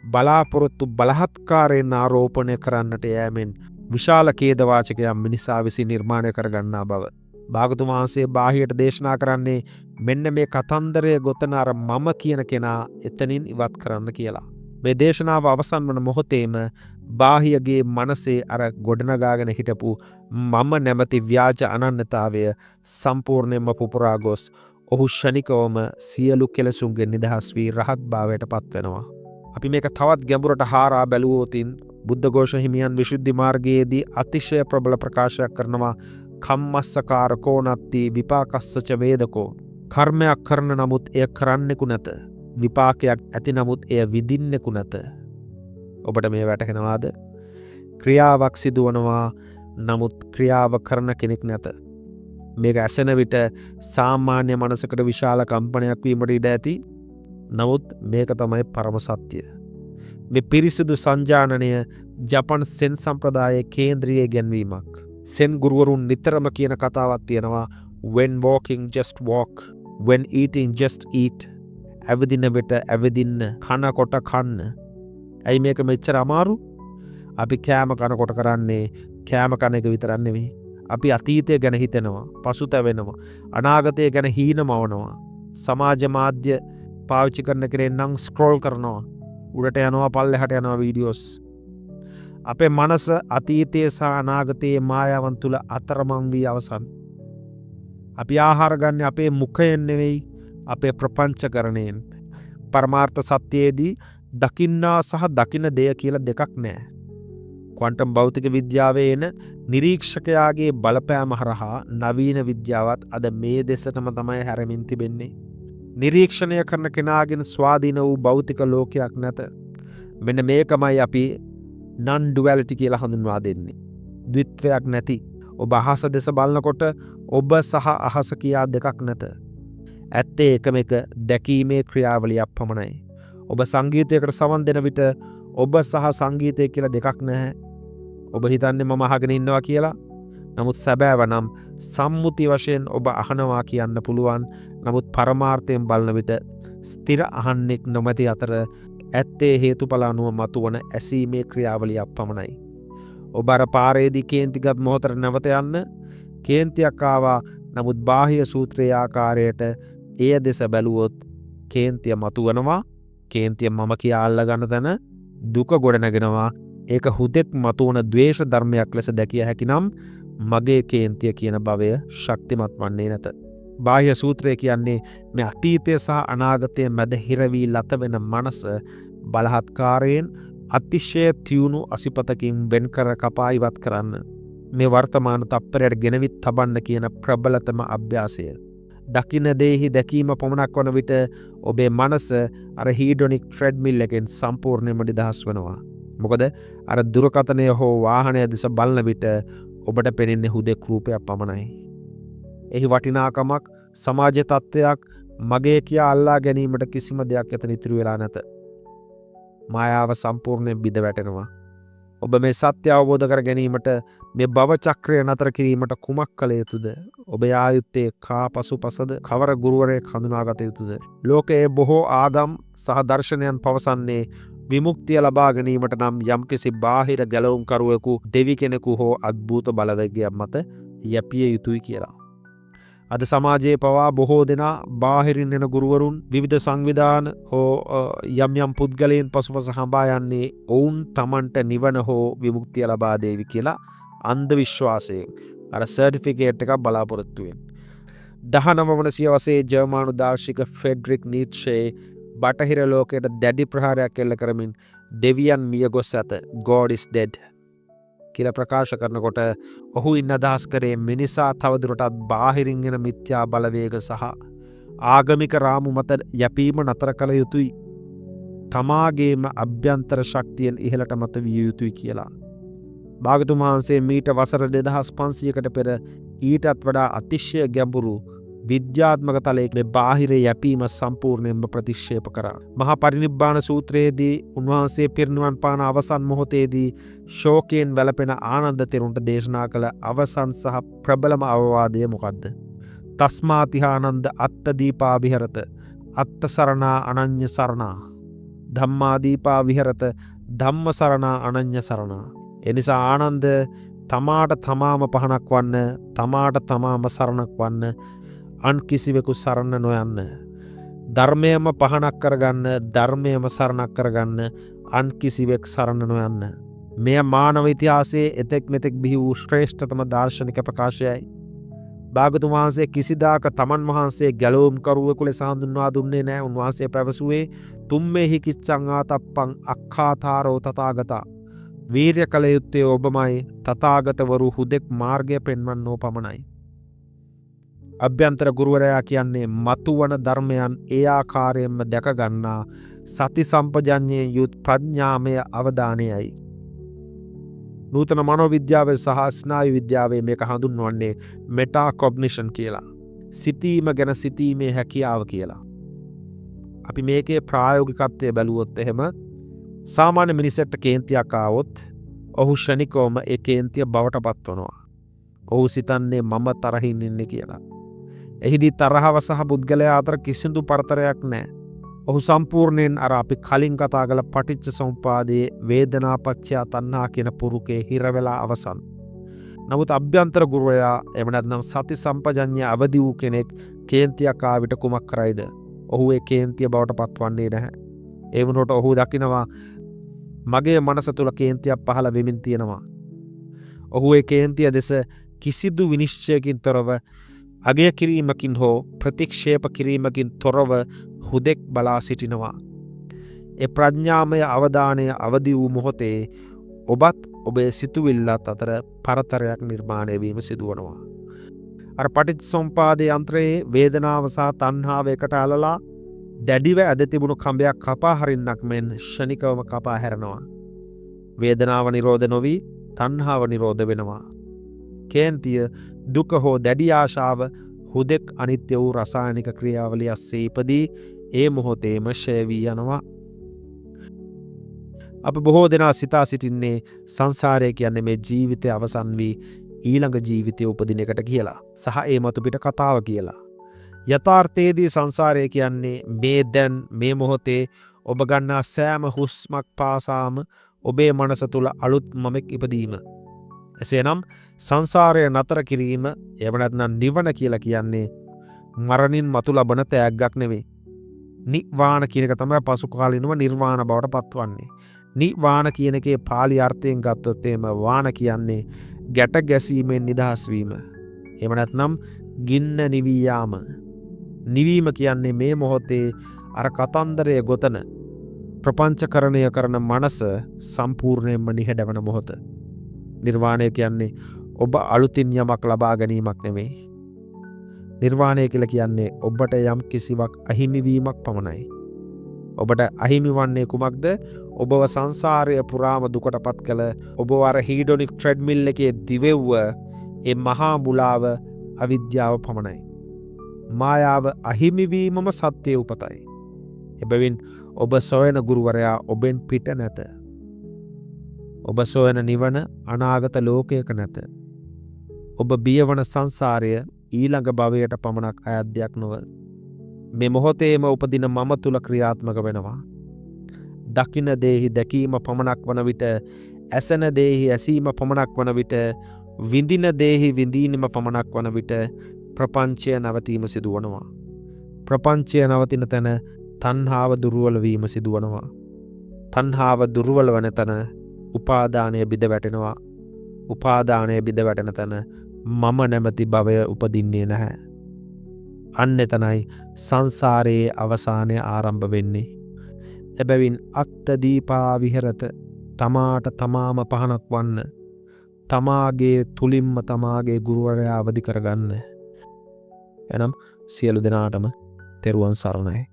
බලාපොරොත්තු බලහත්කාරයෙන් ආරෝපණය කරන්නට යෑමෙන් විශාල ඛේදවාචකයක් මිනිසා විසින් නිර්මාණය කරගන්නා බව. භාගතුන් වහන්සේ බාහියට දේශනා කරන්නේ මෙන්න මේ කතන්දරය ගොතන අර මම කියන කෙනා එතනින් ඉවත් කරන්න කියලා. මේ දේශනාව අවසන් වන මොහොතේම බාහියගේ මනසේ අර ගොඩනගාගෙන හිටපු මම නැමැති ව්‍යාජ අනන්‍යතාවය සම්පූර්ණයෙන්ම පුපුරා ගොස් ඔහු ෂණිකවම සියලු කෙලෙසුන්ගෙන් නිදහස් වී රහත් භාවයට පත් වෙනවා. අපි මේක තවත් ගැඹුරට හාරා බැලුවොතින් බුද්ධඝෝෂ හිමියන් විසුද්ධි මාර්ගයේදී අතිශය ප්‍රබල ප්‍රකාශයක් කරනවා. කම්මස්සකාර කෝනත්ති විපාකස්සච වේදකෝ. කර්මයක් කරන නමුත් එය කරන්නෙකු නැත. විපාකයක් ඇති නමුත් එය විඳින්නෙකු නැත. ඔබට මේ වැටහෙනවාද? ක්‍රියාවක් සිදුවනවා නමුත් ක්‍රියාව කරන කෙනෙක් නැත. මේක ඇසෙන විට සාමාන්‍ය මනසකට විශාල කම්පනයක් වීමට ඉඩ ඇති. නමුත් මේක තමයි පරම සත්‍යය. මේ පිරිසිදු සංජානනය ජපන් සෙන් සම්ප්‍රදායේ කේන්ද්‍රීය ගැන්වීමක්. සෙන් ගුරුවරුන් නිතරම කියන කතාවක් තියෙනවා. when walking just walk, when eating just eat. ඇවිදින විට ඇවිදින්න, කන කොට කන්න. ඇයි මේක මෙච්චර අමාරු? අපි කෑම කනකොට කරන්නේ කෑම කන එක විතරක් නෙවෙයි. අපි අතීතය ගැන හිතෙනවා, පසුතැවෙනවා, අනාගතය ගැන හීනමවනවා. සමාජ මාධ්‍ය පාවිච්චි කරන කෙනෙක් නම් ස්ක්‍රෝල් කරනවා. උඩට යනවා, පල්ලෙහාට යනවා වීඩියෝස්. අපේ මනස අතීතයේ සහ අනාගතයේ මායාවන් තුල අතරමං වී අවසන්. අපි ආහාර ගන්න අපේ මුඛයෙන් නෙවෙයි, අපේ ප්‍රපංචකරණයෙන්. පරමාර්ථ සත්‍යයේදී දකින්නා සහ දකින දෙය කියලා දෙකක් නැහැ. ක්වොන්ටම් භෞතික විද්‍යාවේ එන නිරීක්ෂකයාගේ බලපෑම හරහා නවීන විද්‍යාවත් අද මේ දෙසටම තමයි හැරෙමින් තිබෙන්නේ. නිරීක්ෂණය කරන කෙනාගෙන ස්වාධීන වූ භෞතික ලෝකයක් නැත. මෙන්න මේකමයි අපි non duality කියලා හඳුන්වා දෙන්නේ. ද්විත්වයක් නැති. ඔබ අහස දෙස බලනකොට ඔබ සහ අහස කියා දෙකක් නැත. ඇත්තේ එකම එක දැකීමේ ක්‍රියාවලියක් පමණයි. ඔබ සංගීතයකට සවන් දෙන විට ඔබ සහ සංගීතය කියලා දෙකක් නැහැ. ඔබ හිතන්නේ මම අහගෙන ඉන්නවා කියලා. නමුත් සැබෑව නම් සම්මුති වශයෙන් ඔබ අහනවා කියන්න පුළුවන්. නමුත් පරමාර්ථයෙන් බලන විට ස්ථිර අහන්නෙක් නොමැති අතර ඇත්තේ හේතුඵල අනුව මතුවන ඇසීමේ ක්‍රියාවලියක් පමණයි. ඔබ අර පාරේදී කේන්තිගත් මොහොතට නැවත යන්න. කේන්තියක් ආවා. නමුත් බාහ්‍ය සූත්‍රයේ ආකාරයට එය දෙස බැලුවොත් කේන්තිය මතුවනවා. කේන්තිය මම කියා අල්ල ගන්න තැන දුක ගොඩනගෙනවා. ඒක හුදෙක් මතුවන ද්වේෂ ධර්මයක් ලෙස දැකිය හැකි නම් මගේ කේන්තිය කියන භවය ශක්තිමත් වන්නේ නැත. බාහ්‍ය සූත්‍රය කියන්නේ මේ අතීතය සහ අනාගතය මැද හිරවී ලත වෙන මනස බලහත්කාරයෙන් අතිශය තියුණු අසිපතකින් වෙන් කර කපා ඉවත් කරන්න. මේ වර්තමාන තප්පරයට ගෙනවිත් තබන්න කියන ප්‍රබලතම අභ්‍යාසය. දකින දේහි දැකීම පමණක් වන විට ඔබේ මනස අර හීඩොනික් ට්‍රෙඩ්මිල් එකෙන් සම්පූර්ණයෙන්ම නිදහස් වෙනවා. මොකද අර දුරකථනය හෝ වාහනය දෙස බලන විට ඔබට පෙනෙන්නේ හුදෙක් රූපයක් පමණයි. එහි වටිනාකමක් සමාජ තත්ත්වයක් මගේ කියා අල්ලා ගැනීමට කිසිම දෙයක් එතන ඉතුරු වෙලා නැත. මායාව සම්පූර්ණයෙන් බිඳ වැටෙනවා. ඔබ මේ සත්‍ය අවබෝධ කර ගැනීමට මේ භව චක්‍රය නතර කිරීමට කුමක් කළ යුතුද? ඔබ යා යුත්තේ කා පසුපසද කවර ගුරුවරයෙක් හඳුනාගත යුතුද? ලෝකයේ බොහෝ ආගම් සහ දර්ශනයන් පවසන්නේ විමුක්තිය ලබා ගැනීමට නම් යම්කිසි බාහිර ගැලවුම්කරුවෙකු දෙවි කෙනෙකු හෝ අද්භූත බලවේගයක් මත යැපිය යුතුයි කියලා. අද සමාජයේ පවා බොහෝ දෙනා බාහිරින් එන ගුරුවරුන් විවිධ සංවිධාන හෝ යම් යම් පුද්ගලයන් පසුපස හඹා යන්නේ ඔවුන් තමන්ට නිවන හෝ විමුක්තිය ලබා දේවි කියලා අන්ධ විශ්වාසයෙන් අර සර්ටිෆිකේට් එකක් බලාපොරොත්තු වෙන. 19 වන සියවසේ ජර්මානු දාර්ශනික ෆ්‍රෙඩරික් නීට්ෂේ බටහිර ලෝකයට දැඩි ප්‍රහාරයක් එල්ල කරමින් දෙවියන් මිය ගොස් ඇත, God is dead කියලා ප්‍රකාශ කරනකොට ඔහු ඉන්න අදහස් කරේ මිනිසා තවදුරටත් බාහිරින් එන මිත්‍යා බලවේග සහ ආගමික රාමු මත යැපීම නතර කළ යුතුයි. තමාගේම අභ්‍යන්තර ශක්තියෙන් ඉහළට මත විය යුතුයි කියලා. භාගතුන් වහන්සේ මීට වසර 2500කට පෙර ඊටත් වඩා අතිශය ගැඹුරු විද්‍යාත්මක තලයක බාහිර යැපීම සම්පූර්ණයෙන්ම ප්‍රතික්ෂේප කරා. මහා පරිනිබ්බාන සූත්‍රයේදී උන්වහන්සේ පිරිනිවන් පාන අවසන් මොහොතේදී ශෝකයෙන් වැළපෙන ආනන්ද තෙරුන්ට දේශනා කළ අවසන් සහ ප්‍රබලම අවවාදය මොකද්ද? තස්මාතිහානන්ද අත්ත දීපා විහෙරත අත්ත සරණා අනඤ්‍ය සරණා ධම්මා දීපා විහෙරත ධම්ම සරණා අනඤ්‍ය සරණා. එනිසා ආනන්ද තමාට තමාම පහනක් වන්න, තමාට තමාම සරණක් වන්න, අන් කිසිවෙකු සරණ නොයන්න. ධර්මයම පහනක් කරගන්න, ධර්මයම සරණක් කරගන්න, අන් කිසිවෙක් සරණ නොයන්න. මෙය මානව ඉතිහාසයේ එතෙක් මෙතෙක් බිහි වූ ශ්‍රේෂ්ඨතම දාර්ශනික ප්‍රකාශයයි. භාගතුන් වහන්සේ කිසිදාක තමන් වහන්සේ ගැලවුම් කරුවෙකු ලෙස හඳුන්වා දුන්නේ නැහැ. උන්වහන්සේ පැවසුවේ තුම්මෙහි කිච්ඡං ආතප්පං අක්ඛාතාරෝ තථාගතා. වීර්ය කළ යුත්තේ ඔබමයි, තථාගතවරු හුදෙක් මාර්ගය පෙන්වන්නෝ පමණයි. අභ්‍යන්තර ගුරුවරයා කියන්නේ මතුවන ධර්මයන් ඒ ආකාරයෙන්ම දැක ගන්නා සති සම්පජඤ්ඤයෙන් යුත් ප්‍රඥාමය අවධානයයි. නූතන මනෝවිද්‍යාවේ සහ ස්නායු විද්‍යාවේ මේක හඳුන්වන්නේ මෙටාකොග්නිෂන් කියලා. සිතීම ගැන සිතීමේ හැකියාව කියලා. අපි මේකේ ප්‍රායෝගිකත්වය බැලුවොත් එහෙම සාමාන්‍ය මිනිසෙක්ට කේන්තියක් ආවොත් ඔහු ශනිකවම ඒ කේන්තිය බවට පත්වනවා. ඔහු සිතන්නේ මම තරහින් ඉන්නේ කියලා. එහිදී තරහව සහ පුද්ගලයා අතර කිසිදු පරතරයක් නැහැ. ඔහු සම්පූර්ණයෙන් අර අපි කලින් කතා කළ පටිච්ච සමුප්පාදයේ වේදනා පත්‍ය තණ්හා කියන පුරුකේ හිර වෙලා අවසන්. නමුත් අභ්‍යන්තර ගුරුවරයා එහෙම නැත්නම් සති සම්පජඤ්ඤය අවදි වූ කෙනෙක් කේන්තියක් ආවිට කුමක් කරයිද? ඔහු ඒ කේන්තිය බවට පත්වන්නේ නැහැ. ඒ වුණොත් ඔහු දකිනවා මගේ මනස තුල කේන්තියක් පහළ වෙමින් තියෙනවා. ඔහු ඒ කේන්තිය දෙස කිසිදු විනිශ්චයකින් තොරව අගය කිරීමකින් හෝ ප්‍රතික්ෂේප කිරීමකින් තොරව හුදෙක් බලා සිටිනවා. ඒ ප්‍රඥාමය අවධානය අවදි වූ මොහොතේ ඔබත් ඔබේ සිතුවිල්ලත් අතර පරතරයක් නිර්මාණය වීම සිදුවනවා. අර පටිච්චසමුපාදයේ යන්ත්‍රයේ වේදනාව සහ තණ්හාව එකට අලලා දැඩිව ඇද තිබුණු කඹයක් කපා හරින්නක් මෙන් ෂණිකවම කපා හැරෙනවා. වේදනාව නිරෝධ නොවි තණ්හාව නිරෝධ වෙනවා. කේන්තිය, දුක හෝ දැඩි ආශාව හුදෙක් අනිත්‍ය වූ රසායනික ක්‍රියාවලිය අස්සේ ඉපදී ඒ මොහොතේම ෂය වී යනවා. අප බොහෝ දෙනා සිතා සිටින්නේ සංසාරය කියන්නේ මේ ජීවිතය අවසන් වී ඊළඟ ජීවිතය උපදින එකට කියලා. සහ ඒ මතු පිට කතාව කියලා. යථාර්ථයේදී සංසාරය කියන්නේ මේ දැන් මේ මොහොතේ ඔබ ගන්නා සෑම හුස්මක් පාසාම ඔබේ මනස තුල අලුත් මමෙක් ඉපදීම. එසේනම් සංසාරය නතර කිරීම එහෙම නැත්නම් නිවන කියලා කියන්නේ මරණින් මතු ලබන තෑග්ගක් නෙවෙයි. නිවාණ කියන එක තමයි පසු කාලිනව නිර්වාණ බවට පත්වන්නේ. නිවාණ කියන එකේ පාලි අර්ථයෙන් ගත්තොත් එම වාණ කියන්නේ ගැට ගැසීමෙන් නිදහස් වීම. එහෙම නැත්නම් ගින්න නිවී යාම. නිවීම කියන්නේ මේ මොහොතේ අර කතන්දරය ගොතන ප්‍රපංචකරණය කරන මනස සම්පූර්ණයෙන්ම නිහඬවන මොහොත. නිර්වාණය කියන්නේ ඔබ අලුතින් යමක් ලබා ගැනීමක් නෙමෙයි. නිර්වාණය කියලා කියන්නේ ඔබට යම් කිසිවක් අහිමිවීමක් පමණයි. ඔබට අහිමි වන්නේ කුමක්ද? ඔබව සංසාරය පුරාම දුකටපත් කළ ඔබ අර හීඩොනික් ට්‍රෙඩ්මිල් එකේ දිවෙව්ව ඒ මහා මුලාව අවිද්‍යාව පමණයි. මායාව අහිමිවීමම සත්‍යය උපතයි. එබැවින් ඔබ සොයන ගුරුවරයා ඔබෙන් පිට නැත. ඔබ සොයන නිවන අනාගත ලෝකයක නැත. ඔබ බියවන සංසාරය ඊළඟ භවයට පමණක් අයත් දෙයක් නොව මේ මොහොතේම උපදින මම තුල ක්‍රියාත්මක වෙනවා. දකින දේහි දැකීම පමණක් වන විට, ඇසෙන දේහි ඇසීම පමණක් වන විට, විඳින දේහි විඳීම පමණක් වන විට ප්‍රපංචය නැවතීම සිදුවනවා. ප්‍රපංචය නවතින තැන තණ්හාව දුර්වල වීම සිදුවනවා. තණ්හාව දුර්වල වන තැන උපාදානය බිඳ වැටෙනවා. උපාදානය බිඳ වැටෙන තැන මම නැමැති භවය උපදින්නේ නැහැ. අන්න එතනයි සංසාරයේ අවසානය ආරම්භ වෙන්නේ. එබැවින් අත්තදීපා විහෙරත, තමාට තමාම පහනක් වන්න, තමාගේ තුලින්ම තමාගේ ගුරුවරයා අවදි කරගන්න. එනම් සියලු දෙනාටම තෙරුවන් සරණයි.